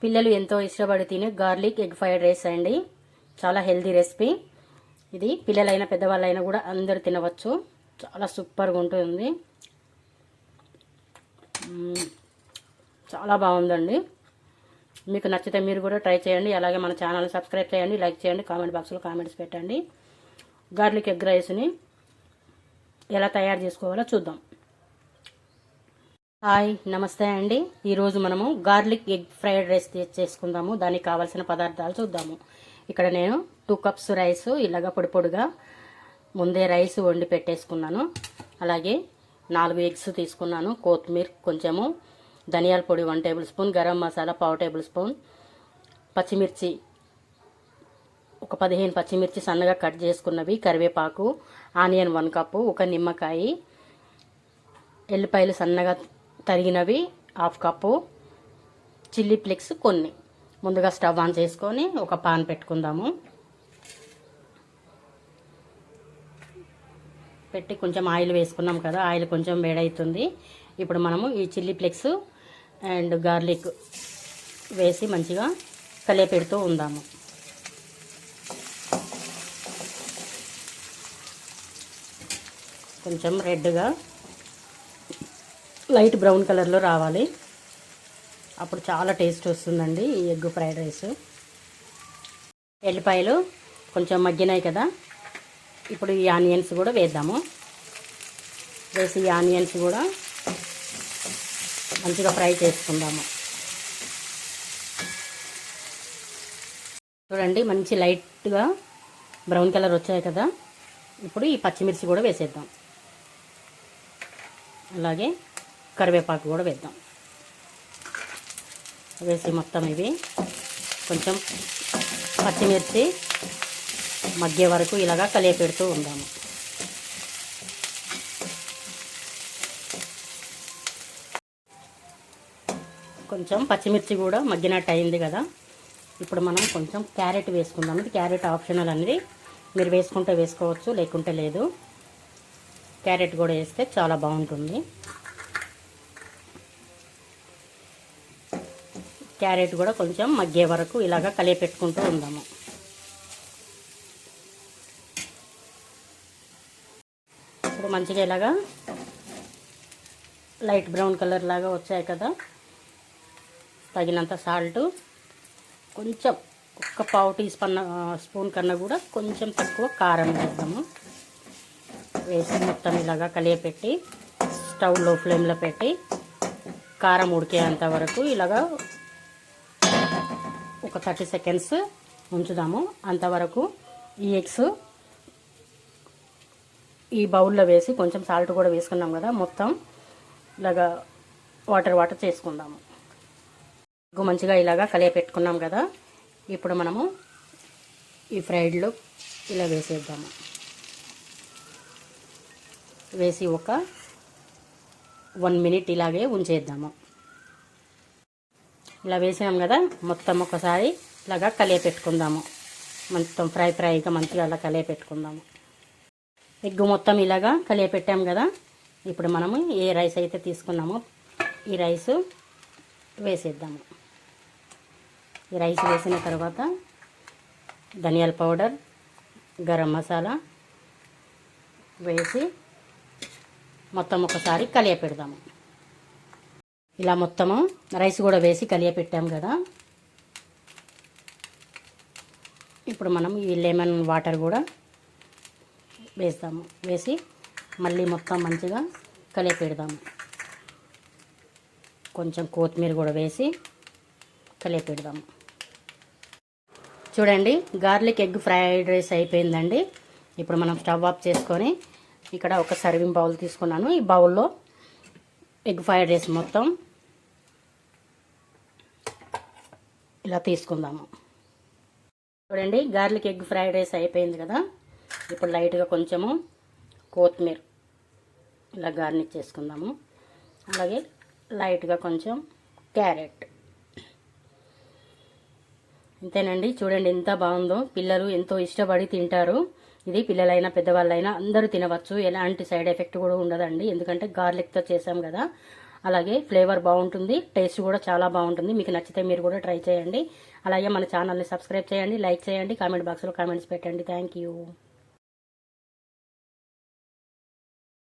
పిల్లలు ఎంతో ఇష్టపడి తినే గార్లిక్ ఎగ్ ఫ్రైడ్ రైస్ అండి. చాలా హెల్తీ రెసిపీ ఇది. పిల్లలైనా పెద్దవాళ్ళైనా కూడా అందరు తినవచ్చు. చాలా సూపర్గా ఉంటుంది. చాలా బాగుందండి. మీకు నచ్చితే మీరు కూడా ట్రై చేయండి. అలాగే మన ఛానల్ సబ్స్క్రైబ్ చేయండి, లైక్ చేయండి, కామెంట్ బాక్స్లో కామెంట్స్ పెట్టండి. గార్లిక్ ఎగ్ రైస్ని ఎలా తయారు చేసుకోవాలో చూద్దాం. హాయ్, నమస్తే అండి. ఈరోజు మనము గార్లిక్ ఎగ్ ఫ్రైడ్ రైస్ చేసుకుందాము. దానికి కావాల్సిన పదార్థాలు చూద్దాము. ఇక్కడ నేను 2 కప్స్ రైస్ ఇలాగా పొడి పొడిగా ముందే రైస్ వండి పెట్టేసుకున్నాను. అలాగే 4 ఎగ్స్ తీసుకున్నాను. కొత్తిమీర కొంచెము, ధనియాల పొడి 1 table spoon, garam masala 1/2 table spoon, పచ్చిమిర్చి ఒక 15 పచ్చిమిర్చి సన్నగా కట్ చేసుకున్నవి, కరివేపాకు, ఆనియన్ 1 కప్పు, ఒక నిమ్మకాయ, ఎల్లిపాయలు సన్నగా తరిగినవి 1/2 కప్పు, చిల్లీ ఫ్లేక్స్ కొన్ని. ముందుగా స్టవ్ ఆన్ చేసుకొని ఒక పాన్ పెట్టుకుందాము. పెట్టి కొంచెం ఆయిల్ వేసుకున్నాం కదా, ఆయిల్ కొంచెం వేడవుతుంది. ఇప్పుడు మనము ఈ చిల్లీ ఫ్లేక్స్ అండ్ గార్లిక్ వేసి మంచిగా కలిపెడుతూ ఉందాము. కొంచెం రెడ్గా లైట్ బ్రౌన్ కలర్లో రావాలి. అప్పుడు చాలా టేస్ట్ వస్తుందండి ఈ ఎగ్ ఫ్రైడ్ రైస్. ఎల్లిపాయలు కొంచెం మగ్గినాయి కదా, ఇప్పుడు ఈ ఆనియన్స్ కూడా వేద్దాము. వేసి ఈ ఆనియన్స్ కూడా మంచిగా ఫ్రై చేసుకుందాము. చూడండి, మంచి లైట్గా బ్రౌన్ కలర్ వచ్చాయి కదా. ఇప్పుడు ఈ పచ్చిమిర్చి కూడా వేసేద్దాం. అలాగే కరివేపాకు కూడా వేద్దాం. వేసి మొత్తం ఇవి కొంచెం పచ్చిమిర్చి మగ్గే వరకు ఇలాగా కలిపెడుతూ ఉందాము. కొంచెం పచ్చిమిర్చి కూడా మగ్గినట్టు అయింది కదా. ఇప్పుడు మనం కొంచెం క్యారెట్ వేసుకుందాం. ఇది క్యారెట్ ఆప్షనల్ అనేది, మీరు వేసుకుంటే వేసుకోవచ్చు, లేకుంటే లేదు. క్యారెట్ కూడా వేస్తే చాలా బాగుంటుంది. క్యారెట్ కూడా కొంచెం మగ్గే వరకు ఇలాగా కలిపెట్టుకుంటూ ఉందాము. ఇప్పుడు మంచిగా ఇలాగా లైట్ బ్రౌన్ కలర్ లాగా వచ్చాయి కదా. తగినంత సాల్ట్, కొంచెం ఒక 1/2 స్పూన్ కన్నా కూడా కొంచెం తక్కువ కారం వేద్దాము. వేసి మొత్తం ఇలాగా కలిపెట్టి స్టవ్ లో ఫ్లేమ్లో పెట్టి కారం ఉడికేంత వరకు ఇలాగా ఒక 30 సెకండ్స్ ఉంచుదాము. అంతవరకు ఈ ఎగ్స్ ఈ బౌల్లో వేసి కొంచెం సాల్ట్ కూడా వేసుకున్నాం కదా, మొత్తం ఇలాగా వాటర్ చేసుకుందాము. మంచిగా ఇలాగా కలిపెట్టుకున్నాం కదా. ఇప్పుడు మనము ఈ ఫ్రైడ్లో ఇలా వేసేద్దాము. వేసి ఒక 1 మినిట్ ఇలాగే ఉంచేద్దాము. ఇలా వేసాం కదా, మొత్తం ఒకసారి ఇలాగా కలిపెట్టుకుందాము. మొత్తం ఫ్రైగా మంచిగా అలా కలిపెట్టుకుందాము. ఎగ్ మొత్తం ఇలాగా కలిపెట్టాం కదా. ఇప్పుడు మనము ఏ రైస్ అయితే తీసుకున్నామో ఈ రైస్ వేసేద్దాము. ఈ రైస్ వేసిన తర్వాత ధనియాల పౌడర్, గరం మసాలా వేసి మొత్తం ఒకసారి కలిపెడదాము. ఇలా మొత్తము రైస్ కూడా వేసి కలిపెట్టాం కదా. ఇప్పుడు మనం ఈ లెమన్ వాటర్ కూడా వేస్తాము. వేసి మళ్ళీ మొత్తం మంచిగా కలిపెడదాము. కొంచెం కొత్తిమీర కూడా వేసి కలిపెడదాము. చూడండి, గార్లిక్ ఎగ్ ఫ్రైడ్ రైస్ అయిపోయిందండి. ఇప్పుడు మనం స్టవ్ ఆఫ్ చేసుకొని ఇక్కడ ఒక సర్వింగ్ బౌల్ తీసుకున్నాను. ఈ బౌల్లో ఎగ్ ఫ్రైడ్ రైస్ మొత్తం ఇలా తీసుకుందాము. చూడండి, గార్లిక్ ఎగ్ ఫ్రైడ్ రైస్ అయిపోయింది కదా. ఇప్పుడు లైట్గా కొంచెము కొత్తిమీర ఇలా గార్నిష్ చేసుకుందాము. అలాగే లైట్గా కొంచెం క్యారెట్. ఇంతేనండి. చూడండి ఎంత బాగుందో. పిల్లలు ఎంతో ఇష్టపడి తింటారు. ఇది పిల్లలైనా పెద్దవాళ్ళైనా అందరూ తినవచ్చు. ఎలాంటి సైడ్ ఎఫెక్ట్ కూడా ఉండదండి, ఎందుకంటే గార్లిక్తో చేసాం కదా. అలాగే ఫ్లేవర్ బాగుంటుంది, టేస్ట్ కూడా చాలా బాగుంటుంది. మీకు నచ్చితే మీరు కూడా ట్రై చేయండి. అలాగే మన ఛానల్ని సబ్స్క్రైబ్ చేయండి, లైక్ చేయండి, కామెంట్ బాక్స్లో కామెంట్స్ పెట్టండి. Thank you.